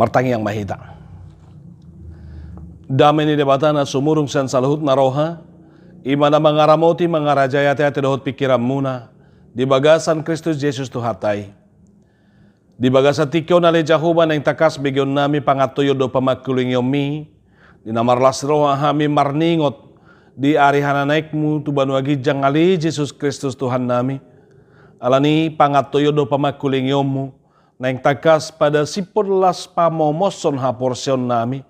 martangi yang mahita. Damai ni debatana sumurung san salahut na roha, imana mangaramoti mangarajayate ate dohot pikiran muna, di bagasan Kristus Yesus Tuhatai. Di bagasan tikyo na le Jehovah na takas bigyon nami pangatuyo do pamakuling yomi, di namarlas roha hami marningot, di ari hananaikmu tu banuagi jangali Yesus Kristus Tuhan nami, alani pangatuyo do pamakuling yomu, na takas pada sipurlas pamomoson ha porsyon nami,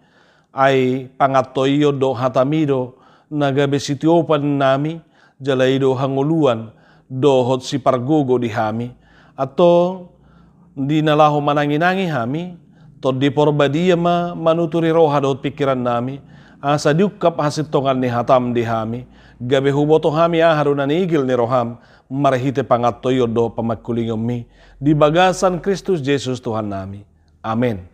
ay pangatoyo do hatamido nagabesitiopan nami jalaido hanguluan dohot si pargogo di hami atau di nalaho mananginangi hami to di porbadia manuturi roha dohot pikiran nami asa diukap hasitongan ni hatam di hami gabe huboto hami aharunan igil ni roham marahite pangatoyo do pamakulingomi di bagasan Kristus Yesus Tuhan nami. Amin.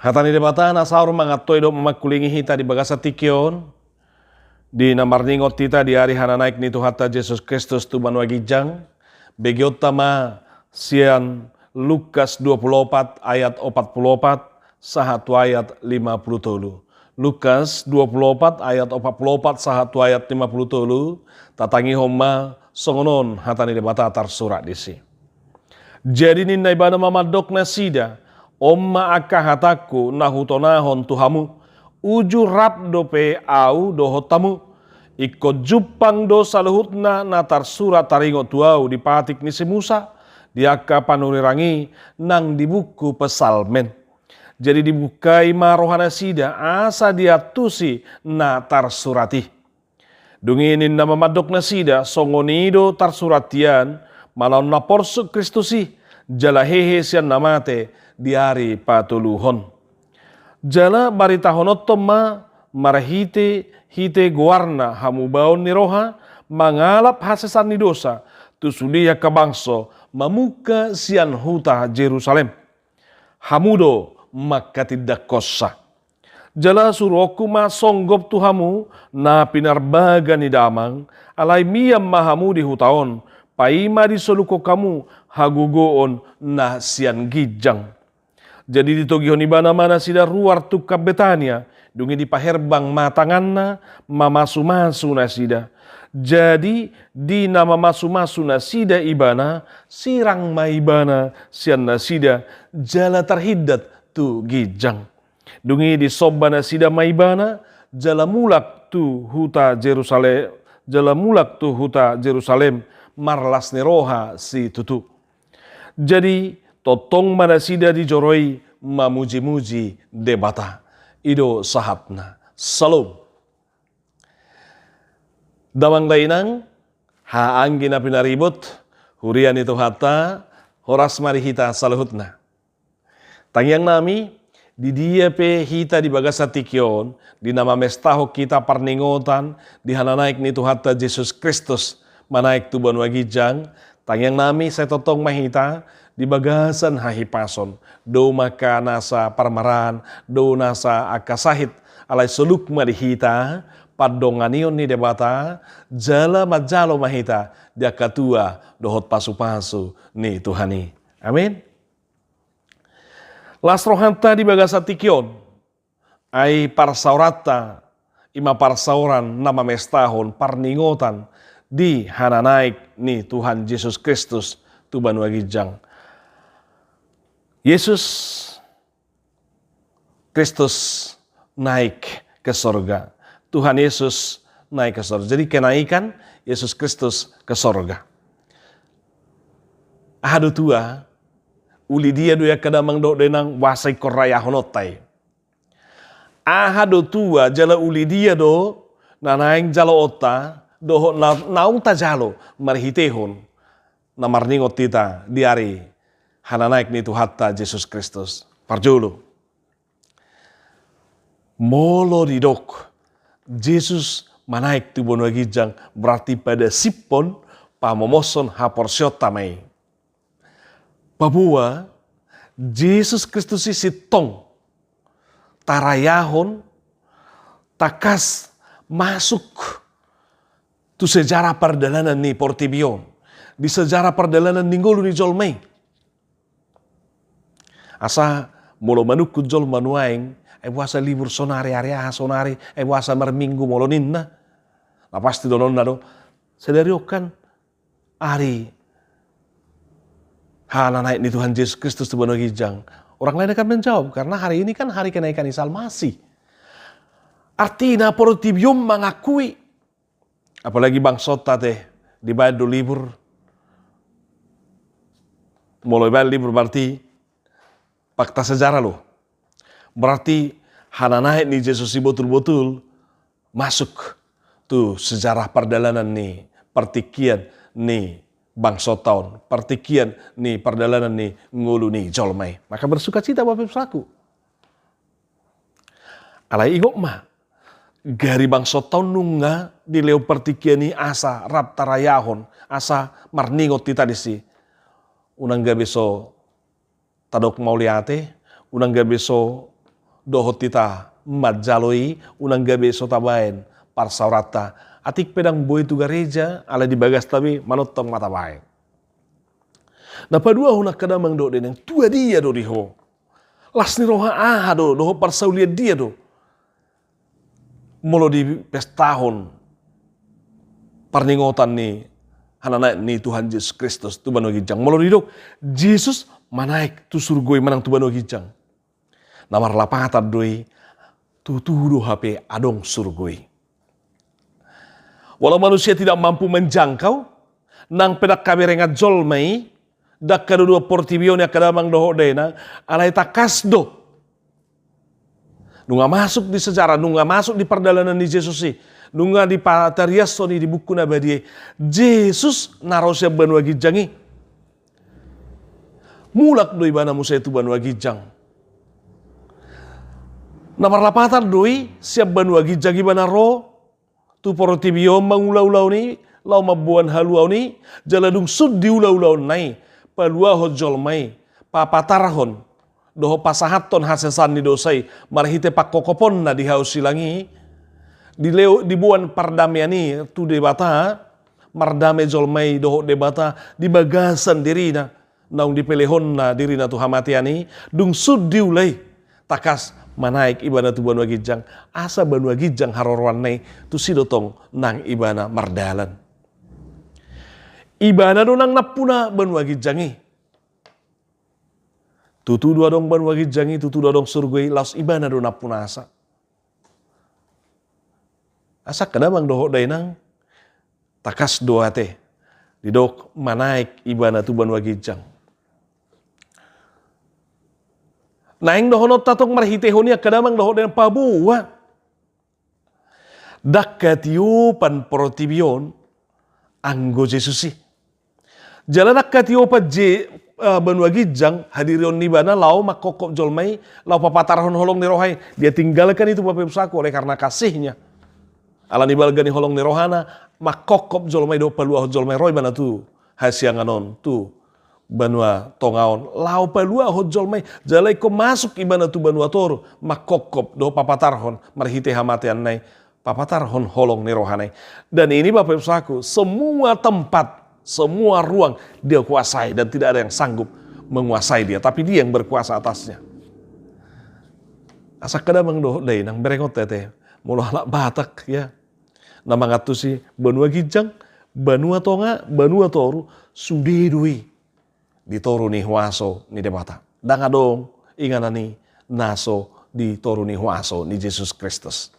Hatani debata na saur mangatoy do mamakulingi hita di bagasa tikyon di namarningot tita di hari hananaik ni Tuhata Yesus Kristus tu manuagijang begiot tama sian Lukas 24 ayat 44 sahatu ayat 50. Lukas 24 ayat 44 sahatu ayat 50 tatangi homa songonon hatani debata tar surat disi. Jadi ninna ibana mamadok na sida Omma akka hataku nahutonahon tuhamu uju rap dope au dohotamu ikut jupang do saluhutna natar surat taringo tuau di patik ni si Musa diaka panurirangi nang di buku pesalmen. Jadi dibukai marohana sida asa dia tusi natar surati. Dunginin nama madok na sida songonido tar suratian malaon na porsu Kristusi jalahehe sian namate diari patuluhon. Jala barita honotto marahite hite guarna hamubaon ni roha mangalap hasesan ni dosa tusulia kabangso mamuka sian huta Jerusalem. Hamudo makatidak kosa. Jala suroku songgop tuhamu na pinarbaga ni damang alay miyam mahamu di hutaon paima di soluko kamu hagugoon na sian gijang. Jadi ditogihon ibana mana sida ruar tukap Betania dungi di paherbang matanganna mamasu-masu na sida. Jadi di nama masu-masu na sida ibana sirang maibana sian na sida jala terhidat tu gijang. Dungi di sobba na sida maibana jala mulak tu huta Jerusalem marlas ni roha si tutu. Jadi totong mana sida dijoroi mamuji-muji debata. Ido sahabna. Salam. Damang dainang haanggi na pinaribot hurian itu hata horas marihita saluhutna. Tangyang nami di dia pe hita di bagasa tikyon di nama mestaho kita parningotan di hananaik ni Tuhata Yesus Kristus manaik tu banwagijang tangyang nami saya totong mahita di bagasan hahipason do maka nasa parmaran do nasa akasahit alay suluk marihita padonganion ni debata jala majalo mahita dia katua dohot pasu-pasu ni Tuhani. Amin. Lasrohanta di bagasa tikyon ay parsaurata ima parsauran nama mestahon parningotan di hananaik ni Tuhan Yesus Kristus tu banwagijang. Yesus Kristus naik ke sorga. Tuhan Yesus naik ke sorga. Jadi kenaikan Yesus Kristus ke sorga. Ahadu tua, uli dia doya kadamang do denang wasai koraya honotai. Ahadu tua jala uli dia do nanaing jalo ota do naung ta jalo marhitehon namarningot tita diari hananaik ni Tuhata Yesus Kristus. Parjolo. Molo didok. Yesus manaik tu bonwagijang berarti pada sipon pamomoson haporsyot tamay. Papua Yesus Kristus si tong tarayahon takas masuk tu sejarah perdalanan ni Portibion. Di sejarah perdalanan ninggolo ni Jolmei. Asa molo manukku jol manuaing, puasa libur sonari area sonari, puasa marminggu molo ninna. Nah pasti donon do, sedariokan hari hana naik ni Tuhan Yesus Kristus tu bano gijang. Orang lain akan menjawab, karena hari ini kan hari kenaikan Isa Al-Masih. Artinya portibium mengakui, apalagi bang sota teh di badu libur, mulai badu libur berarti fakta sejarah loh. Berarti hana naik ni Yesus betul-betul masuk tuh sejarah perjalanan nih, pertikian nih bang sotaun, pertikian nih perjalanan nih ngulu nih jolmai. Maka bersuka cita Bapak Ibu. Alai igok mah gari bang sotaun nunga di leo pertikian nih asa rap tarayahon, asa marningot tita disi. Unang ga beso tadok mauliate, unang ga beso dohot tita madjaloi, unang ga beso tabain parsaurata. Atik pedang boy tu gereja, ala di bagas tabi manotong mata baik. Nah padua hunak kadamang do deneng tua dia do diho. Las ni roha aha do parsaulia dia do. Molo di pestahon parningotan ni hanana ni Tuhan Yesus Kristus tu bano gijang. Molo di do Yesus manaik tu surgoi manang tu bano gijang. Namar lapatan doi tu do HP adong surgoi. Walau manusia tidak mampu menjangkau, nang pedak kaberengat jolmai, dak kedua portibion yang kadamang doho dena, alai takasdo. Nunga masuk di sejarah, nunga masuk di perjalanan di Yesus sih, nunga di patariasoni di buku nabadie. Yesus narosya banua gijangi. Mulak doi bana musa itu banua gijang. Namar lapatan doi siap banua gijangi bana ro. Tu porotibio mangulau-ulau ni, lau mabuan haluau ni, jaladung sud di ulau-ulau nai, palua hojol mai, papatarahon, doho pasahaton hasesan ni dosai, marhite pak kokopon na di haus silangi, di leo dibuan pardamiani tu debata, mardame jolmai doho debata, di bagasan dirina, naung dipelehon na dirina tu hamatiani, dung sud di ulai, takas, manaik ibana tu banua gijang asa banua gijang harorwan nai tu sidotong nang ibana mardalan ibana do nang napuna banua gijangi tutu dua dong banua gijangi tutu dua dong surgoi laos ibana do napuna asa kadamang doho dai nang takas doa teh didok manaik ibana tu banua gijang. Naing dohonot tatong marhitehonia kadamang doho den pabuwa. Dakatiopan protibion anggo Jesusi. Jalan dakatiopan banua gijang hadirion nibana lau makokop jolmai lau papatarahon holong ni rohai. Dia tinggalkan itu Bapak Ibu oleh karena kasihnya. Ala nibalgani holong ni rohana makokop jolmai do palua jolmai roy bana tu hasianganon tu. Banua tongaon lau palua hojol mai jalai ko masuk ibana tu banua toro makokop do papatarhon marhite hamatean nai papatarhon holong nerohanai. Dan ini Bapak Ibu semua tempat semua ruang dia kuasai dan tidak ada yang sanggup menguasai dia, tapi dia yang berkuasa atasnya. Asa kadamang do dai nang berengot tete mulah lak Batak ya nama ngatusi banua gijang banua tonga banua toru sudedui di toru ni huaso ni debata. Danga dong ingana ni naso di toru ni huaso ni Yesus Kristus.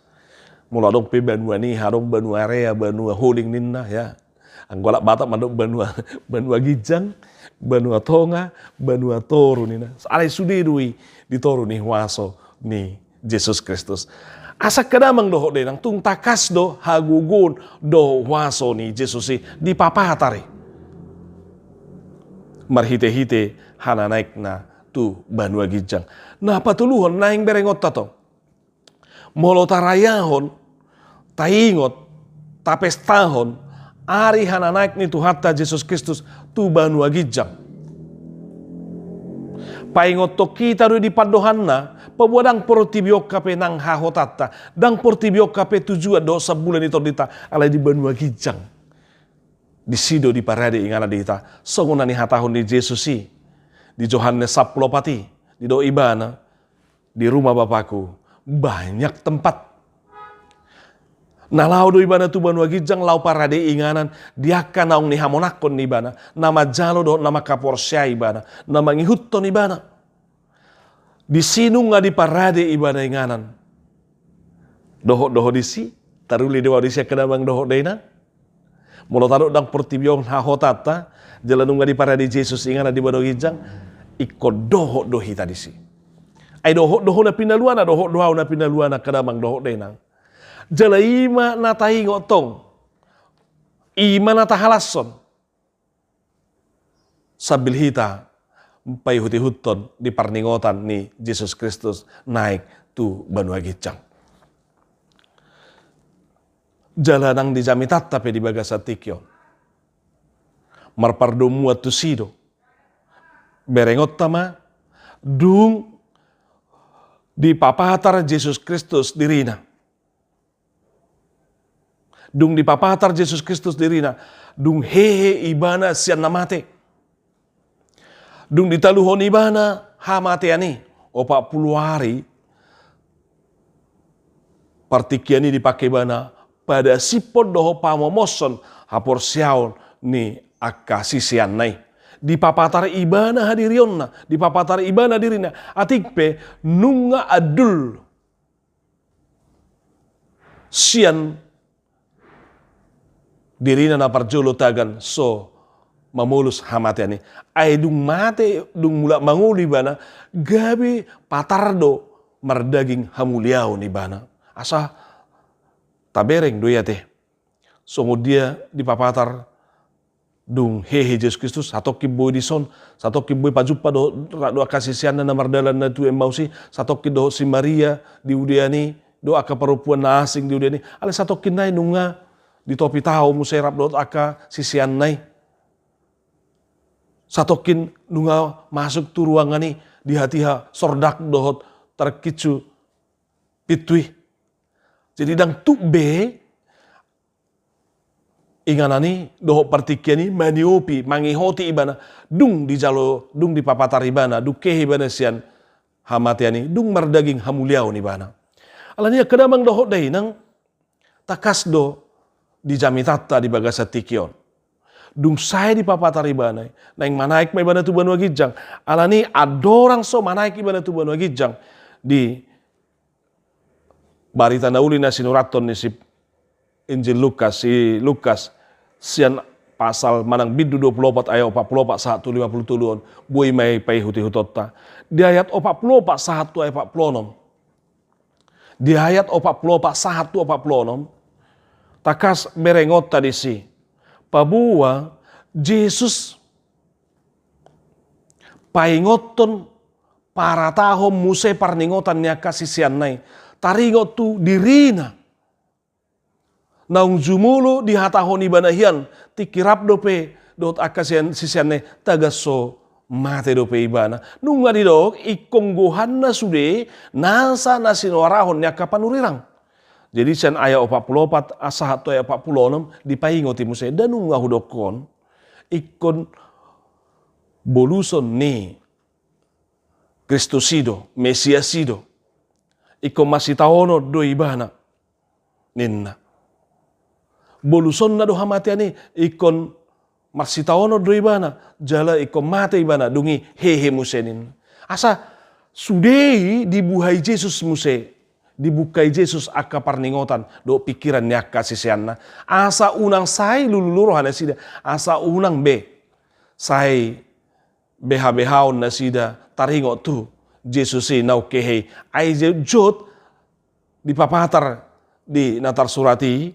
Mula dong pe banua ni harong banua area banua holding ninna ya. Anggolak Batak mandok banua gijang, banua tonga, banua toru nina. Alai sudedui di toru ni huaso ni Yesus Kristus. Asa kadamang doho denang tung takas do hagugun do huaso ni Yesus di papahatari. Marhite-hite hana naik na tu banua gijang. Nah patuluhon naing berengot tato. Molo tarayahon, taingot, tapestahon, ari hana naik ni tu hatta Yesus Kristus tu banua gijang. Paingot to kita di padohanna, pabuadang portibiok kape nang hahotata, dang portibiok kape tujuan dosa bulan itu dita alai di banua gijang. Di sido di parade ingana dita songuna ni hatahun di Yesus di Yohanes 10 pati di do ibana, di rumah Bapakku banyak tempat. Nah lau do ibana tu banua gijang lau parade inganan dia kan naung ni hamonakon ni ibana, nama jalo do nama kaporsya ibana, nama ngihutton ibana. Di sinu nga di parade ibana inganan. Doho di si, taruli dewa di siya kadamang doho dena. Mula taruh dang pertibiong hahotata, jalan nga di parade Jesus inganan di bano gijang, iko doho dohi tadi si. Ay doho na pinaluana, doho na pinaluana kadamang doho dena. Jala ima natahi ngotong, ima natahalason. Sabil hita, pai huti-huton di parningotan ni Jesus Kristus naik tu banua gijang. Jalanang di jamitat tapi di bagasa tikyo. Marpardo muat tu sido. Berengot tama, dung di papahatar Jesus Kristus dirina. Dung di papahatar Jesus Kristus dirina. Dung hehe ibana sian namate. Dung ditaluhon ibana hamate ani. Opa puluari. Partikiani dipakai bana. Pada sipod doho pamomoson hapor siaon ni akasisian nai. Di papatar ibana hadirionna. Di papatar ibana dirina. Atikpe nunga adul. Sian dirina na parjolo tagan so mamulus hamate ani. Ay dung mate dung mula manguli bana gabi patardo mardaging hamuliao ni bana. Asa tabereng doya teh. Songo dia di papatar dung hehe Jesus Kristus satoki boy dison, satoki boy pajupa do akasisian na mardalan na tu embausi, satoki do si Maria di udiani, do aka perempuan na asing di udiani. Ale satoki nai nunga di topi tahu muserap do aka sisian nai. Satokin nunga masuk tu ruangan ni di hatiha sordak dohot terkicu pitui. Jadi dang tu be inganani doho partikiani maniopi mangihoti ibana dung di jalo dung di papatar ibana dukehi ibana sian hamatiani dung mardaging hamuliau ni bana. Alania kedamang doho dai nang takas do di jamitata di bagasa tikion. Dung saya di papatar ibana nang manaik ibana tu banua gijang. Alani adorang so manaik ibana tu banua gijang di barita nauli na sinuraton ni si Injil Lukas, si Lukas sian pasal manang bidu 24 ayat 44 150 buai mai pai huti hutota. Di ayat 44 1 ayat 46. Di ayat 44 1 46 takas berengot tadi si pabua Jesus paingoton para tahom muse parningotan niya kasisian nai. Taringo tu dirina. Naung jumulo di hatahon ibanahian. Tikirap dope. Dot akasian sisianne tagaso mate dope ibana. Nunga di dok ikonggohan na sude. Nasa na sinuarahon niya kapanurirang. Jadi sian ayat 44 asa atau ayat 46 dipaingo timuse. Dan nunga hudokon. Ikon boluson ni Kristusido. Mesiasido. Iko masih taono do ibana ninna. Boluson na do hamatiani ikon masih taono do ibana jala iko mate ibana dungi hehe musenin. Asa sudei dibuhai Jesus muse. Dibukai Jesus aka parningotan do pikiran niya kasisianna. Asa unang say lululurohan na sida. Asa unang be say beha-behaon na sida taringo tu. Jesus nau kehe ai jot di papatar di natar surati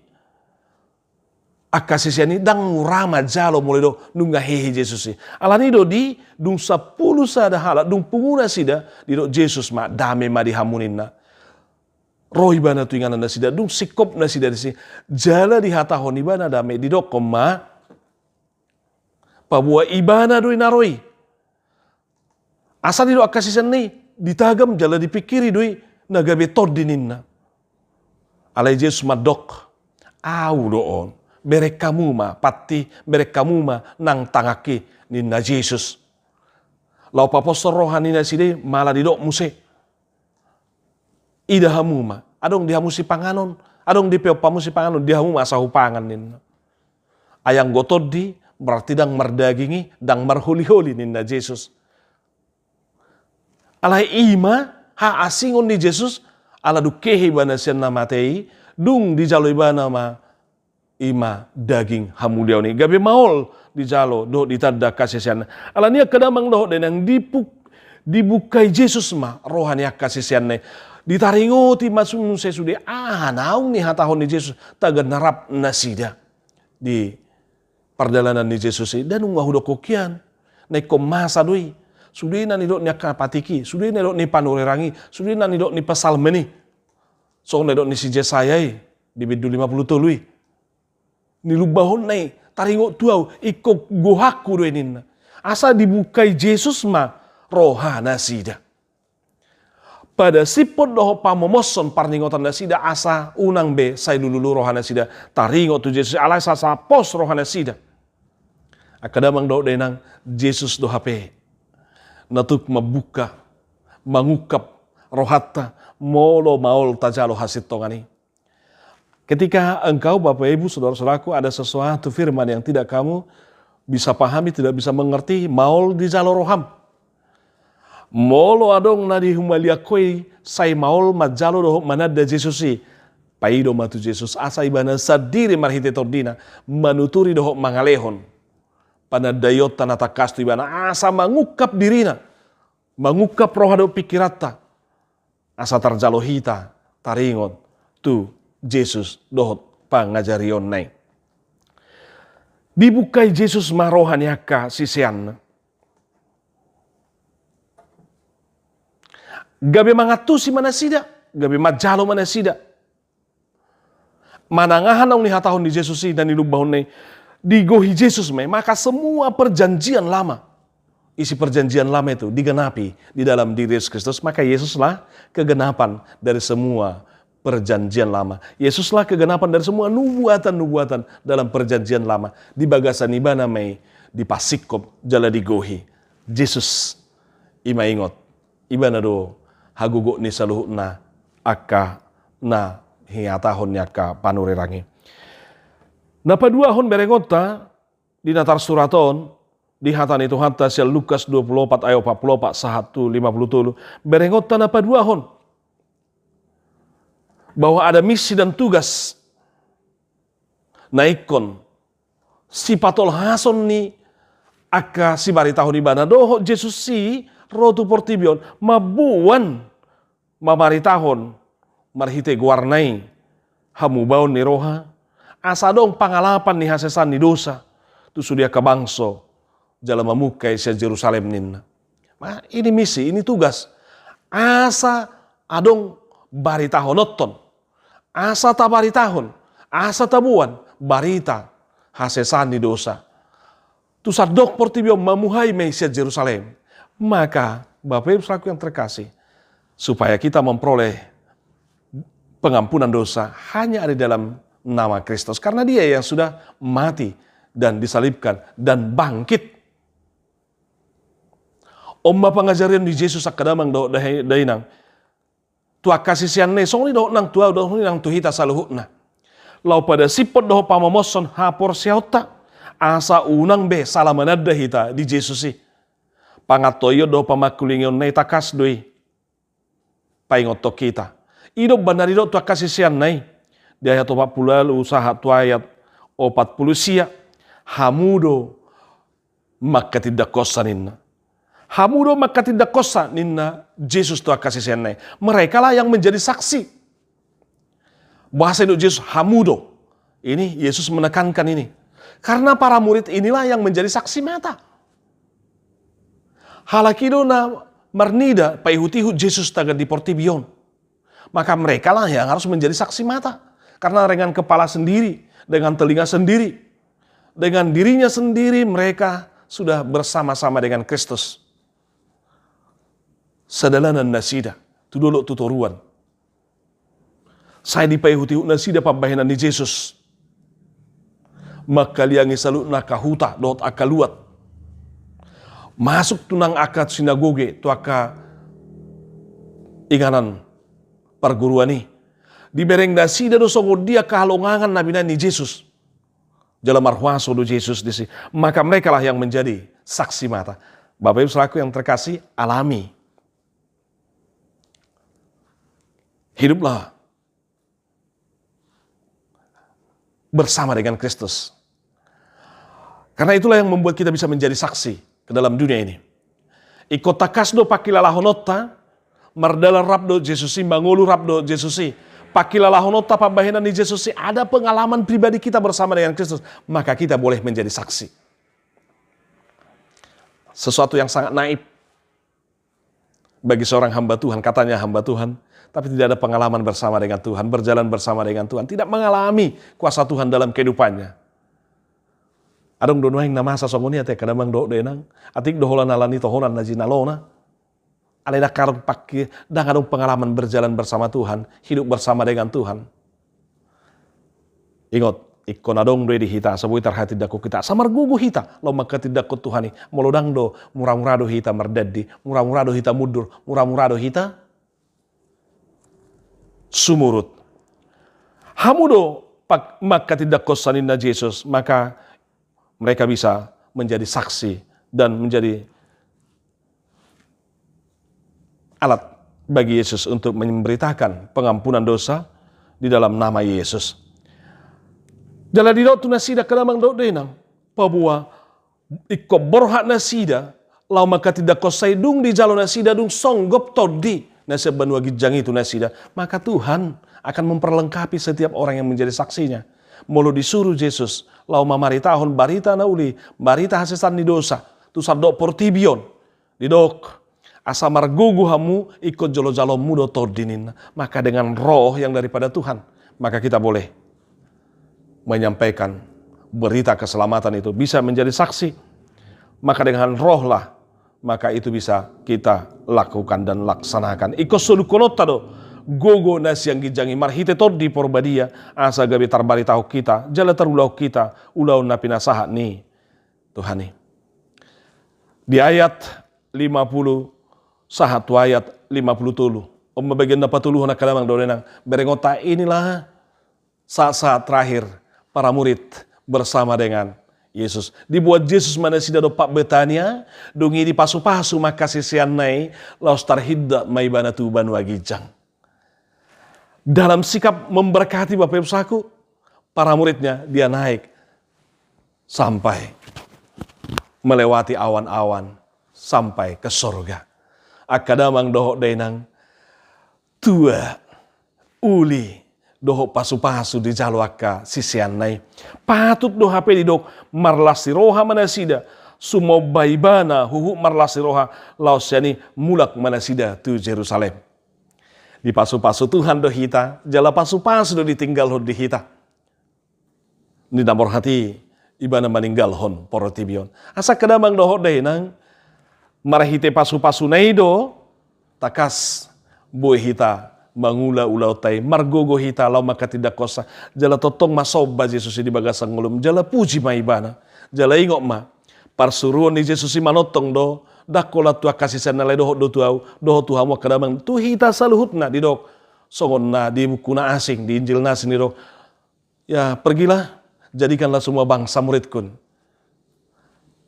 akasisiani dang murama jalo mulai do nunga hehe Jesus alani do di dung 10 sada hala dung punguna sida di do Jesus ma dame ma di hamuninna roh ibana tu ingana na sida dung sikop na sida disi jala di hatahon ibana dame di do koma pabua ibana do inaroi asa di do akasisian ni ditagam jala dipikiri doi nagabe todininna. Alai Jesus madok au doon berek kamu ma pati berek kamu ma nang tangaki ninna Jesus. Lau paposor rohani na side malah didok muse. Ida hamu ma. Adong dihamu si panganon. Adong di pamu si panganon. Dihamu ma asahu pangan nin. Ayang gotod di berarti dang mardagingi. Dang marhuli-huli nin na Jesus. Alai ima ha asingon ni Jesus. Ala dukehi bana siya na matei. Dung di jalo ibana ma. Ima daging hamu dia ni. Gabi maol di jalo do ditanda kasih siya. Ala niya kadamang do dan yang dibukai Jesus ma rohani kasih siya na. Ditaringoti masuk sesudah naung ni hatahon ni Jesus taga narap nasida di perdalanan ni Jesus dan ungahudo kokian naik komasa doi sudi na nidok ni kapatiki sudi na nidok ni panurerangi sudi na nidok ni pasal meni so nidok ni si Jesayai di bidu 50 tului ni lubahon nai taringo tuau ikok gohaku doi ninna asa dibukai Jesus ma rohana sida. Pada sipot doho pamomoson parningotan na sida asa unang be say lululu rohana sida taringo tu Jesus alai sa pos rohana sida. Akadamang do denang Jesus do hape natuk mabuka mangukap rohata molo maol tajalo hasit tongani. Ketika engkau Bapak Ibu saudara-saudaraku ada sesuatu firman yang tidak kamu bisa pahami, tidak bisa mengerti, maol di jalo roham. Molo adong nadi humalia koi sai maol majalo do manada Jesusi. Paido matu Jesus asa ibana sadiri marhite tordina manuturi do mangalehon. Panadayot tanata kastu ibana asa mangukap dirina. Mangukap rohado pikirata. Asa tarjalo hita taringon tu Jesus dohot pangajarion nai. Dibukai Jesus marohaniaka sisian. Gabi mangatusi mana sida, gabi majalo mana sida. Manangahan ang nihatahon ni Jesus dan nilubahon ni digohi Jesus maka semua perjanjian lama, isi perjanjian lama itu digenapi di dalam diri Yesus Kristus, maka Yesuslah kegenapan dari semua perjanjian lama. Yesuslah kegenapan dari semua nubuatan-nubuatan dalam perjanjian lama. Di bagasan ibana may dipasikop jala digohi. Jesus ima ingot ibana do hagugo ni saluhut na aka na hiatahon ni aka panurerangi. Napaduahon berengota di natar suraton di hatan itu hatta sial Lukas 24 ayat 44 150 berengota napaduahon bahwa ada misi dan tugas naikon si patol hason ni aka si bari tahun ibana doho Jesus si rotu portibion mabuan mamari tahun marhite guarnai hamu baon ni roha asa dong pangalapan ni hasesan ni dosa tu sudia kabangso jala mamukai sia Jerusalem ninna. Ini misi, ini tugas. Asa adong bari tahun nonton. Asa ta bari tahun, asa tabuan barita hasesan ni dosa. Tu sadok portibio mamuhai mai sia Jerusalem. Maka Bapak Ibu saudaraku yang terkasih, supaya kita memperoleh pengampunan dosa hanya ada dalam nama Kristus. Karena dia yang sudah mati dan disalibkan dan bangkit. Omba pengajarian di Yesus akadamang dainang. Tua kasih sian ne song ni do nang tua do nang tuhita saluhutna. Lau pada sipot do pamomoson hapor siauta asa unang be salamanad hita di Yesusi. Pangatoyo do pamakulingon na itakas doi. Paingoto kita. Ido banarido tua kasih sian nai. Di ayat 40 usaha tu ayat 40 sia. Hamudo maka tidak kosanin. Hamudo maka tidak kosanin Yesus tua kasih sian nai. Mereka lah yang menjadi saksi. Bahasa itu Yesus hamudo. Ini Yesus menekankan ini. Karena para murid inilah yang menjadi saksi mata. Halakido na marnida paihutihu Jesus taga di portibion. Maka mereka lah yang harus menjadi saksi mata. Karena dengan kepala sendiri, dengan telinga sendiri, dengan dirinya sendiri mereka sudah bersama-sama dengan Kristus. Sadalanan nasida, tudulok tuturuan. Saya dipaihutihu nasida pambahinan ni Jesus. Maka liangi salut na kahuta dot akaluat. Masuk tunang akad sinagoge tuaka inganan perguruan ni. Di bereng nasida do songo dia kahalongangan nabi ni Yesus. Jalan marhuaso do Yesus di si. Maka mereka lah yang menjadi saksi mata. Bapak Ibu selaku yang terkasih, alami. Hiduplah bersama dengan Kristus. Karena itulah yang membuat kita bisa menjadi saksi ke dalam dunia ini. Iko takasdo pakilalahonota, mardala rabdo Jesusi, mangulu rabdo Jesusi, pakilalahonota pambahinan di Jesusi, ada pengalaman pribadi kita bersama dengan Kristus, maka kita boleh menjadi saksi. Sesuatu yang sangat naib bagi seorang hamba Tuhan, katanya hamba Tuhan, tapi tidak ada pengalaman bersama dengan Tuhan, berjalan bersama dengan Tuhan, tidak mengalami kuasa Tuhan dalam kehidupannya. Adong dono yang nama sasongoni ate kadamang do denang, atik doholan alani tohonan naji nalona. Aleda karung pakai dan adong pengalaman berjalan bersama Tuhan, hidup bersama dengan Tuhan. Ingat, ikon adong do di hita, sabui terhati daku kita, samar gugu hita, lo maka tidak ku Tuhani, molodang do murah-murah do hita merdedi, murah-murah do hita mudur, murah-murah do hita sumurut. Hamudo maka tidak kosanin na Yesus, maka mereka bisa menjadi saksi dan menjadi alat bagi Yesus untuk memberitakan pengampunan dosa di dalam nama Yesus. Dalam di tu nasida kadamang do denang, pabua ikko borhak nasida, lau maka tidak kosai dung di jalur nasida dung songgop todi nasib banua gijang itu nasida, maka Tuhan akan memperlengkapi setiap orang yang menjadi saksinya. Mulu disuruh Yesus, lau mamari tahun barita nauli, barita hasesan ni dosa, tu sardok portibion, didok asa margugu hamu ikut jalo-jalo mudo tordinin, maka dengan roh yang daripada Tuhan, maka kita boleh menyampaikan berita keselamatan itu, bisa menjadi saksi, maka dengan roh lah, maka itu bisa kita lakukan dan laksanakan. Iko sulukonota do, gogo nasi yang gijangi marhite tod di porbadia asa gabe tarbari tahu kita jala terulau kita ulau napi nasahat ni Tuhan ni. Di ayat 50 sahatu ayat 50 bagian dapat tuluh nak kadamang dorenang berengota inilah saat-saat terakhir para murid bersama dengan Yesus. Dibuat Yesus mana sida do pak Betania dungi di pasu-pasu maka sisian nai laus tarhidda maibana tuban wagijang. Dalam sikap memberkati Bapak Ibu saku, para muridnya dia naik sampai melewati awan-awan sampai ke surga. Akadamang dohok denang tua uli dohok pasu-pasu di jalwaka sisian nai. Patut do hape di dok marlasi roha manasida sumo baibana huhu marlasi roha lausiani mulak manasida tu Jerusalem. Di pasu-pasu Tuhan do hita, jala pasu-pasu do ditinggal ho di hita. Ni namor hati ibana maninggal hon porotibion. Asa kadamang do hodai nang marahite pasu-pasu naido takas boy hita mangula ulau tai margogo hita lau maka tidak kosa jala totong masoba Yesus di bagasang ngulum jala puji ma ibana jala ingok ma parsuruan ni Yesus manotong do dakola tua kasih senalai doho do tuau doho tuhamu kadamang tu hita saluhutna di dok songon na di buku na asing di Injil na sini dok ya pergilah jadikanlah semua bangsa muridkun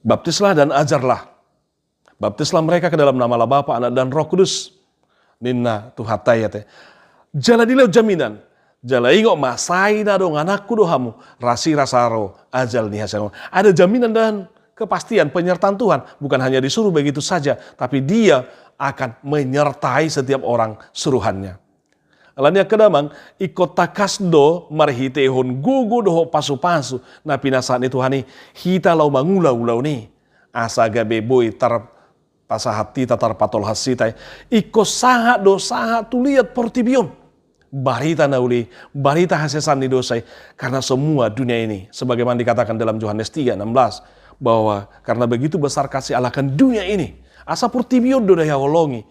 baptislah dan ajarlah baptislah mereka ke dalam nama Bapa Anak dan Roh Kudus ninna tuhatai yate jala dilau jaminan jala ingok masai na dong anakku dohamu rasi rasaro ajal nih hasil ada jaminan dan kepastian penyertaan Tuhan bukan hanya disuruh begitu saja, tapi Dia akan menyertai setiap orang suruhannya. Alanya kedamang ikut takasdo marhitehon gugu doho pasu-pasu na pinasaan itu hani hita lau mangulau-ulau ni asa gabe boy tar pasahat tita tar patol hasitai ikut sahat do sahat tu lihat portibion barita nauli barita hasesan ni dosai karena semua dunia ini sebagaimana dikatakan dalam Yohanes 3:16 bahwa karena begitu besar kasih Allah kan dunia ini asa portibion do daya holongi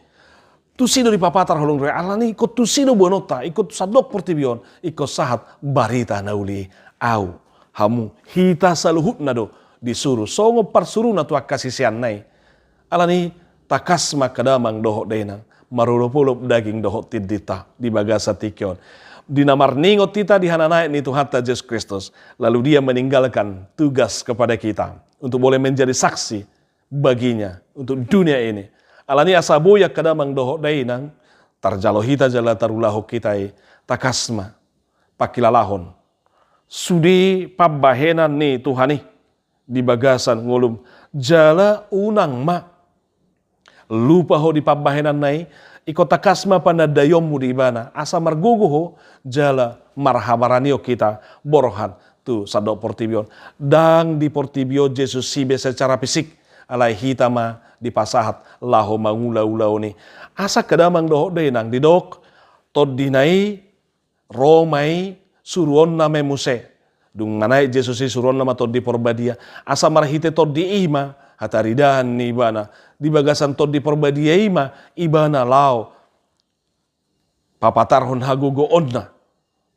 tusido di papatar holong re Allah ni ikut tusido bonota ikut sadok portibion ikut sahat barita nauli au hamu hita saluhut nado disuruh songo parsuruh na tua kasih sian nai Alani takasma kadamang dohok denang. Marulupulup daging dohok tidita di bagasa tikion. Dinamar ningot tita di hananai ni Tuhan Yesus Kristus. Lalu dia meninggalkan tugas kepada kita untuk boleh menjadi saksi baginya untuk dunia ini. Alani asabuya kadamang dohok denang. Tarjalo hita jala tarulahu kitai takasma pakilalahon. Sudi pabahenan ni Tuhani di bagasan ngulum jala unang ma. Lupa ho di pabahenan nai iko takasma panda dayommu di ibana asa margugu ho jala marhabaranio kita borohan tu sadok portibion dang di portibio Jesus sibe secara fisik alai hitama di pasahat laho mangula-ulau ni asa kadamang dohok denang di dok tod dinai romai suruon name muse dung manai Jesus suruon nama tod di porbadia asa marhite tod di ima hataridan ni ibana di bagasan tod di porbadia ima ibana lao papatarhon hagogo onna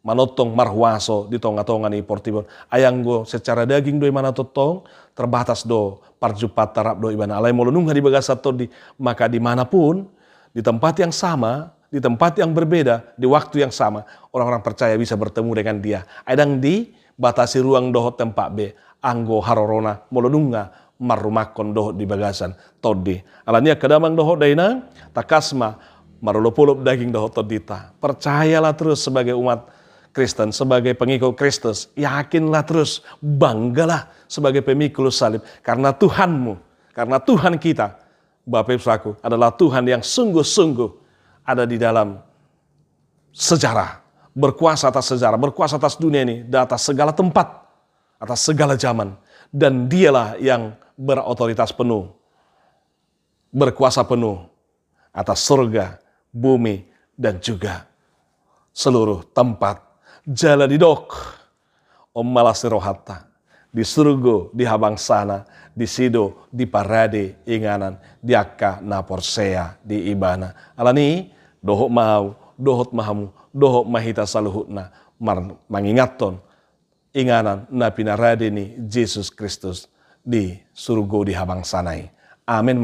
manotong marhuaso di tonga-tonga ni portibon ayang go secara daging do mana totong terbatas do parjupat tarap do ibana alai molonung di bagasan tod di maka dimanapun di tempat yang sama di tempat yang berbeda di waktu yang sama orang-orang percaya bisa bertemu dengan dia adang di batasi ruang dohot tempat be anggo harorona molonunga marumakon dohot di bagasan todi alania kadamang dohot daina takasma marulupulup daging dohot todita percayalah terus sebagai umat Kristen sebagai pengikut Kristus yakinlah terus banggalah sebagai pemikul salib karena Tuhanmu karena Tuhan kita Bapak Ibu Saudaraku adalah Tuhan yang sungguh-sungguh ada di dalam sejarah berkuasa atas sejarah berkuasa atas dunia ini di atas segala tempat atas segala zaman dan dialah yang berotoritas penuh, berkuasa penuh atas surga, bumi, dan juga seluruh tempat. Jala di dok, om malas rohata, di surga, di habang sana, di sido, di parade, inganan, di akka naporsea, di ibana. Alani, dohok mau, dohot mahamu, dohok mahita saluhutna, mangingaton, inganan na pinarade ni Jesus Kristus di surga di habang sanai. Amin.